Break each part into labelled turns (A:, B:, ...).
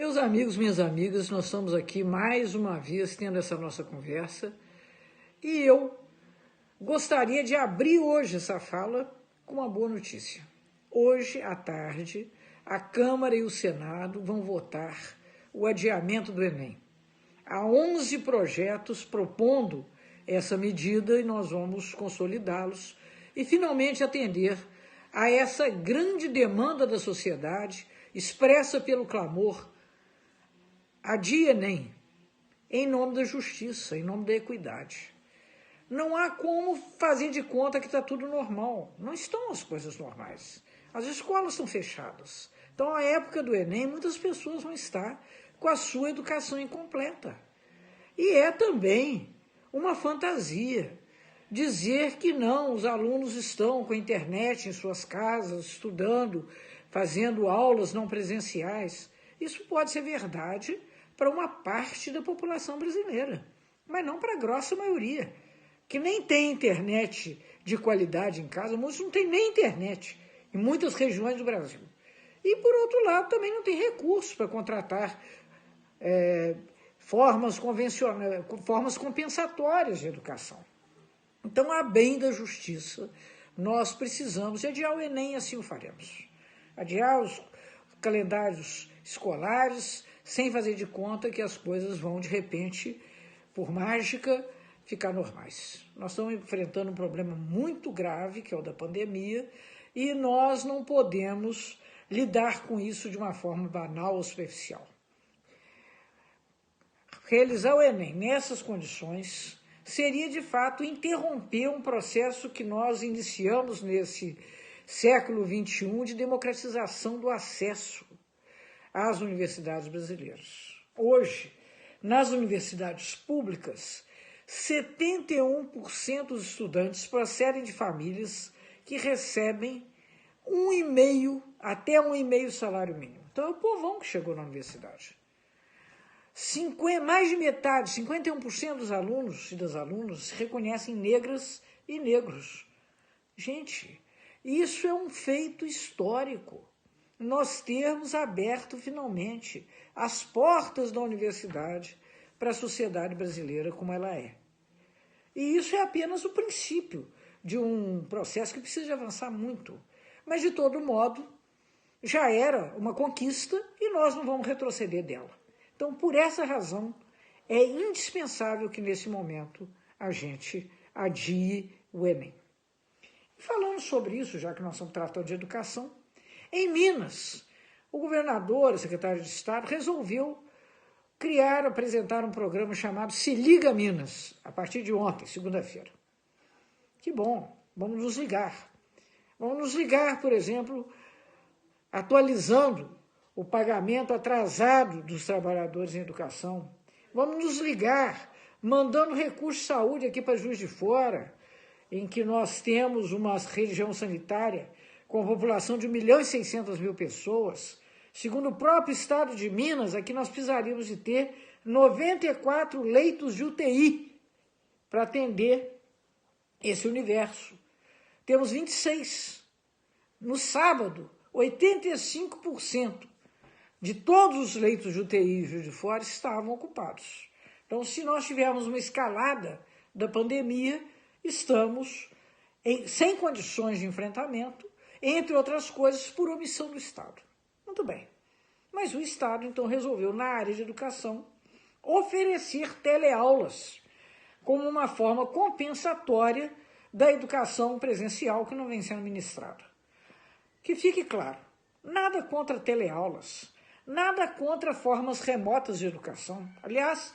A: Meus amigos, minhas amigas, nós estamos aqui mais uma vez tendo essa nossa conversa e eu gostaria de abrir hoje essa fala com uma boa notícia. Hoje à tarde, a Câmara e o Senado vão votar o adiamento do Enem. Há 11 projetos propondo essa medida e nós vamos consolidá-los e finalmente atender a essa grande demanda da sociedade expressa pelo clamor Adie Enem, em nome da justiça, em nome da equidade. Não há como fazer de conta que está tudo normal. Não estão as coisas normais. As escolas estão fechadas. Então, à época do Enem, muitas pessoas vão estar com a sua educação incompleta. E é também uma fantasia dizer que não, os alunos estão com a internet em suas casas, estudando, fazendo aulas não presenciais. Isso pode ser verdade para uma parte da população brasileira, mas não para a grossa maioria, que nem tem internet de qualidade em casa, muitos não têm nem internet em muitas regiões do Brasil. E, por outro lado, também não tem recursos para contratar formas compensatórias de educação. Então, a bem da justiça, nós precisamos de adiar o Enem, assim o faremos. Adiar os calendários escolares, sem fazer de conta que as coisas vão, de repente, por mágica, ficar normais. Nós estamos enfrentando um problema muito grave, que é o da pandemia, e nós não podemos lidar com isso de uma forma banal ou superficial. Realizar o Enem nessas condições seria, de fato, interromper um processo que nós iniciamos nesse século XXI de democratização do acesso às universidades brasileiras. Hoje, nas universidades públicas, 71% dos estudantes procedem de famílias que recebem 1,5 até 1,5 salário mínimo. Então é o povão que chegou na universidade. Mais de metade, 51% dos alunos e das alunas se reconhecem negras e negros. Gente, isso é um feito histórico. Nós termos aberto finalmente as portas da universidade para a sociedade brasileira como ela é. E isso é apenas o princípio de um processo que precisa de avançar muito. Mas, de todo modo, já era uma conquista e nós não vamos retroceder dela. Então, por essa razão, é indispensável que, nesse momento, a gente adie o Enem. E falando sobre isso, já que nós estamos tratando de educação, em Minas, o governador, o secretário de Estado, resolveu apresentar um programa chamado Se Liga Minas, a partir de ontem, segunda-feira. Que bom, vamos nos ligar. Vamos nos ligar, por exemplo, atualizando o pagamento atrasado dos trabalhadores em educação. Vamos nos ligar, mandando recurso de saúde aqui para Juiz de Fora, em que nós temos uma região sanitária com a população de 1.600.000 pessoas. Segundo o próprio estado de Minas, aqui nós precisaríamos de ter 94 leitos de UTI para atender esse universo. Temos 26. No sábado, 85% de todos os leitos de UTI de fora estavam ocupados. Então, se nós tivermos uma escalada da pandemia, estamos sem condições de enfrentamento, entre outras coisas, por omissão do Estado. Muito bem. Mas o Estado, então, resolveu, na área de educação, oferecer teleaulas como uma forma compensatória da educação presencial que não vem sendo ministrada. Que fique claro, nada contra teleaulas, nada contra formas remotas de educação. Aliás,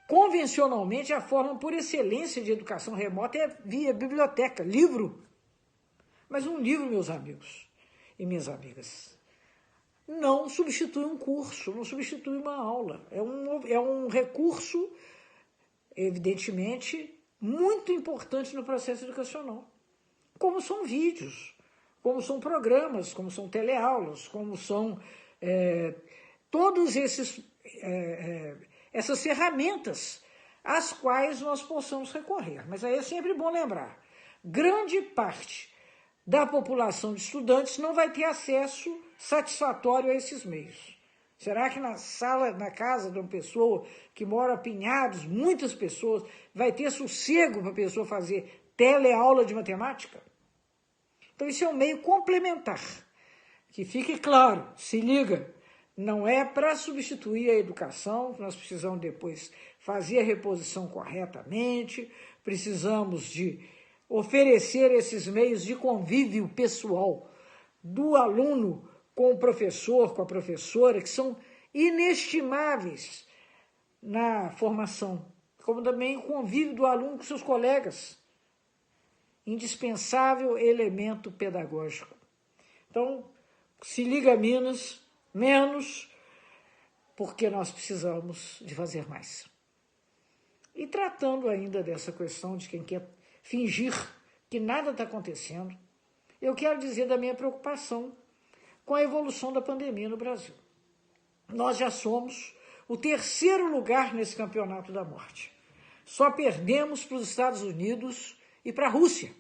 A: convencionalmente, a forma por excelência de educação remota é via biblioteca, livro. Mas um livro, meus amigos e minhas amigas, não substitui um curso, não substitui uma aula. É um recurso, evidentemente, muito importante no processo educacional. Como são vídeos, como são programas, como são teleaulas, como são todas essas ferramentas às quais nós possamos recorrer. Mas aí é sempre bom lembrar, grande parte da população de estudantes não vai ter acesso satisfatório a esses meios. Será que na sala, na casa de uma pessoa que mora apinhados, muitas pessoas, vai ter sossego para a pessoa fazer teleaula de matemática? Então isso é um meio complementar. Que fique claro, se liga, não é para substituir a educação, nós precisamos depois fazer a reposição corretamente, precisamos de oferecer esses meios de convívio pessoal do aluno com o professor, com a professora, que são inestimáveis na formação, como também o convívio do aluno com seus colegas, indispensável elemento pedagógico. Então, se liga Minas, menos, porque nós precisamos de fazer mais. E tratando ainda dessa questão de quem quer fingir que nada está acontecendo, eu quero dizer da minha preocupação com a evolução da pandemia no Brasil. Nós já somos o 3º lugar nesse campeonato da morte. Só perdemos para os Estados Unidos e para a Rússia.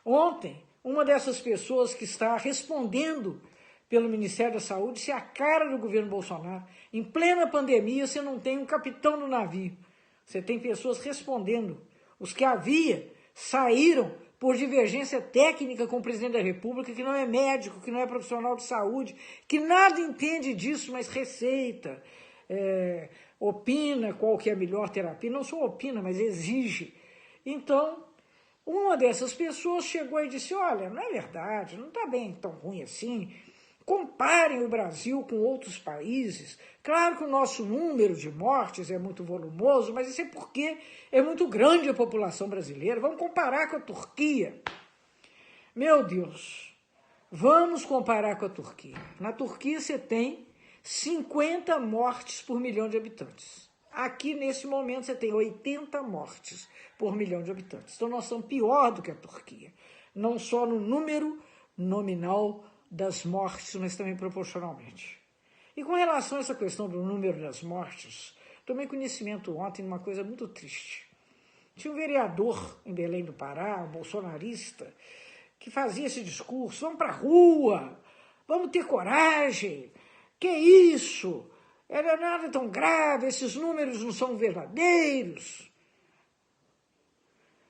A: Ontem, uma dessas pessoas que está respondendo pelo Ministério da Saúde, se a cara do governo Bolsonaro, em plena pandemia, você não tem um capitão no navio. Você tem pessoas respondendo. Os que havia saíram por divergência técnica com o presidente da República, que não é médico, que não é profissional de saúde, que nada entende disso, mas receita, opina qual que é a melhor terapia. Não só opina, mas exige. Então, uma dessas pessoas chegou e disse, olha, não é verdade, não está bem tão ruim assim. Comparem o Brasil com outros países. Claro que o nosso número de mortes é muito volumoso, mas isso é porque é muito grande a população brasileira. Vamos comparar com a Turquia. Meu Deus, vamos comparar com a Turquia. Na Turquia você tem 50 mortes por milhão de habitantes. Aqui, nesse momento, você tem 80 mortes por milhão de habitantes. Então, nós somos pior do que a Turquia. Não só no número nominal das mortes, mas também proporcionalmente. E com relação a essa questão do número das mortes, tomei conhecimento ontem de uma coisa muito triste. Tinha um vereador em Belém do Pará, um bolsonarista, que fazia esse discurso, vamos para a rua, vamos ter coragem, que isso? Era nada tão grave, esses números não são verdadeiros.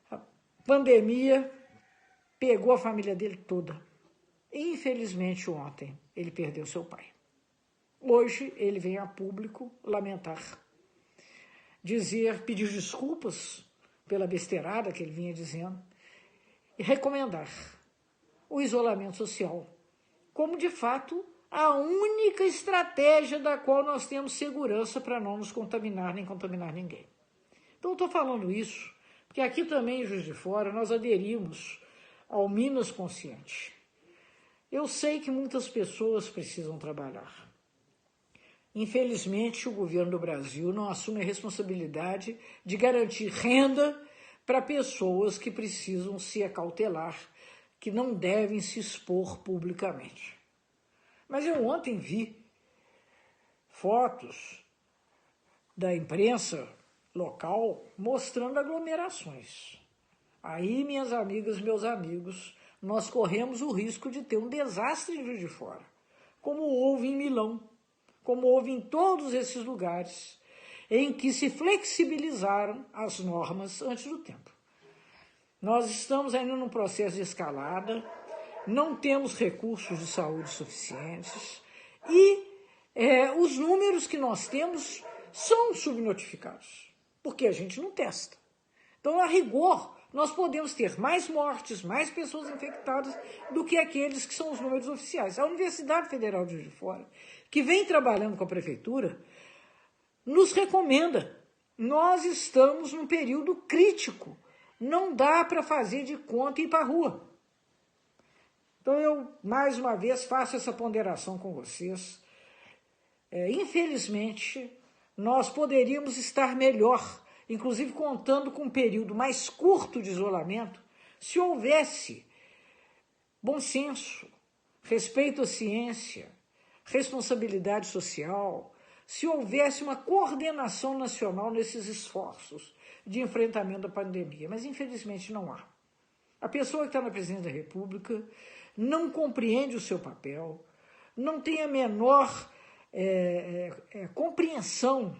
A: A pandemia pegou a família dele toda. Infelizmente, ontem, ele perdeu seu pai. Hoje, ele vem a público lamentar, pedir desculpas pela besteirada que ele vinha dizendo e recomendar o isolamento social como, de fato, a única estratégia da qual nós temos segurança para não nos contaminar nem contaminar ninguém. Então, eu estou falando isso porque aqui também, em Juiz de Fora, nós aderimos ao Minas Consciente. Eu sei que muitas pessoas precisam trabalhar. Infelizmente, o governo do Brasil não assume a responsabilidade de garantir renda para pessoas que precisam se acautelar, que não devem se expor publicamente. Mas eu ontem vi fotos da imprensa local mostrando aglomerações. Aí, minhas amigas, meus amigos, nós corremos o risco de ter um desastre em Juiz de Fora, como houve em Milão, como houve em todos esses lugares, em que se flexibilizaram as normas antes do tempo. Nós estamos ainda num processo de escalada, não temos recursos de saúde suficientes e os números que nós temos são subnotificados, porque a gente não testa. Então, a rigor, nós podemos ter mais mortes, mais pessoas infectadas do que aqueles que são os números oficiais. A Universidade Federal de Juiz de Fora, que vem trabalhando com a prefeitura, nos recomenda. Nós estamos num período crítico. Não dá para fazer de conta e ir para a rua. Então, eu, mais uma vez, faço essa ponderação com vocês. Infelizmente, nós poderíamos estar melhor, inclusive contando com um período mais curto de isolamento, se houvesse bom senso, respeito à ciência, responsabilidade social, se houvesse uma coordenação nacional nesses esforços de enfrentamento da pandemia. Mas, infelizmente, não há. A pessoa que está na presidência da República não compreende o seu papel, não tem a menor compreensão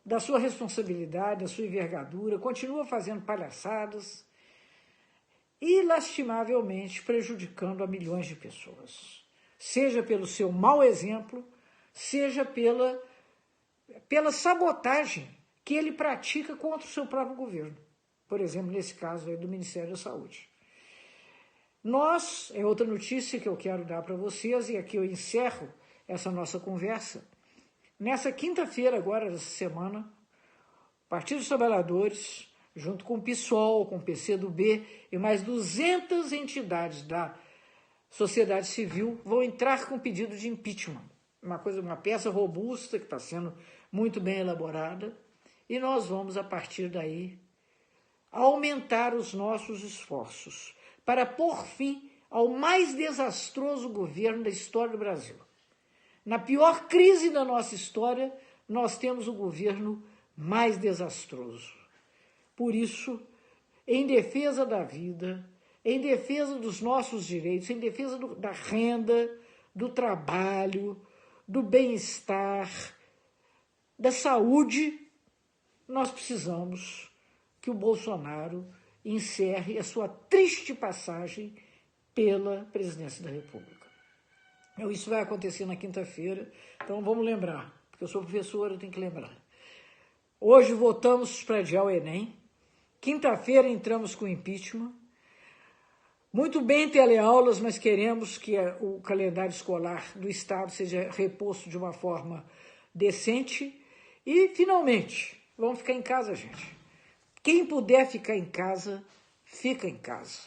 A: da sua responsabilidade, da sua envergadura, continua fazendo palhaçadas e, lastimavelmente, prejudicando a milhões de pessoas. Seja pelo seu mau exemplo, seja pela sabotagem que ele pratica contra o seu próprio governo. Por exemplo, nesse caso aí do Ministério da Saúde. É outra notícia que eu quero dar para vocês, e aqui eu encerro essa nossa conversa. Nessa quinta-feira, agora, dessa semana, o Partido dos Trabalhadores, junto com o PSOL, com o PCdoB e mais 200 entidades da sociedade civil, vão entrar com pedido de impeachment. Uma peça robusta que está sendo muito bem elaborada, e nós vamos, a partir daí, aumentar os nossos esforços para pôr fim ao mais desastroso governo da história do Brasil. Na pior crise da nossa história, nós temos o governo mais desastroso. Por isso, em defesa da vida, em defesa dos nossos direitos, em defesa da renda, do trabalho, do bem-estar, da saúde, nós precisamos que o Bolsonaro encerre a sua triste passagem pela presidência da República. Isso vai acontecer na quinta-feira, então vamos lembrar, porque eu sou professora, eu tenho que lembrar. Hoje votamos para adiar o Enem, quinta-feira entramos com impeachment, muito bem teleaulas, mas queremos que o calendário escolar do Estado seja reposto de uma forma decente e, finalmente, vamos ficar em casa, gente. Quem puder ficar em casa, fica em casa,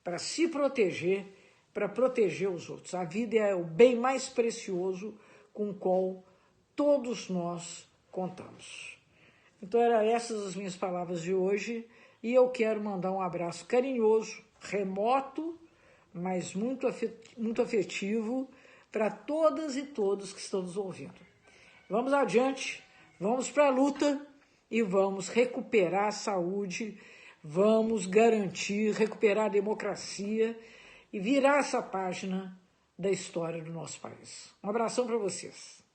A: para se proteger, para proteger os outros. A vida é o bem mais precioso com o qual todos nós contamos. Então, eram essas as minhas palavras de hoje, e eu quero mandar um abraço carinhoso, remoto, mas muito afetivo, para todas e todos que estão nos ouvindo. Vamos adiante, vamos para a luta, e vamos recuperar a saúde, vamos recuperar a democracia e virar essa página da história do nosso país. Um abração para vocês.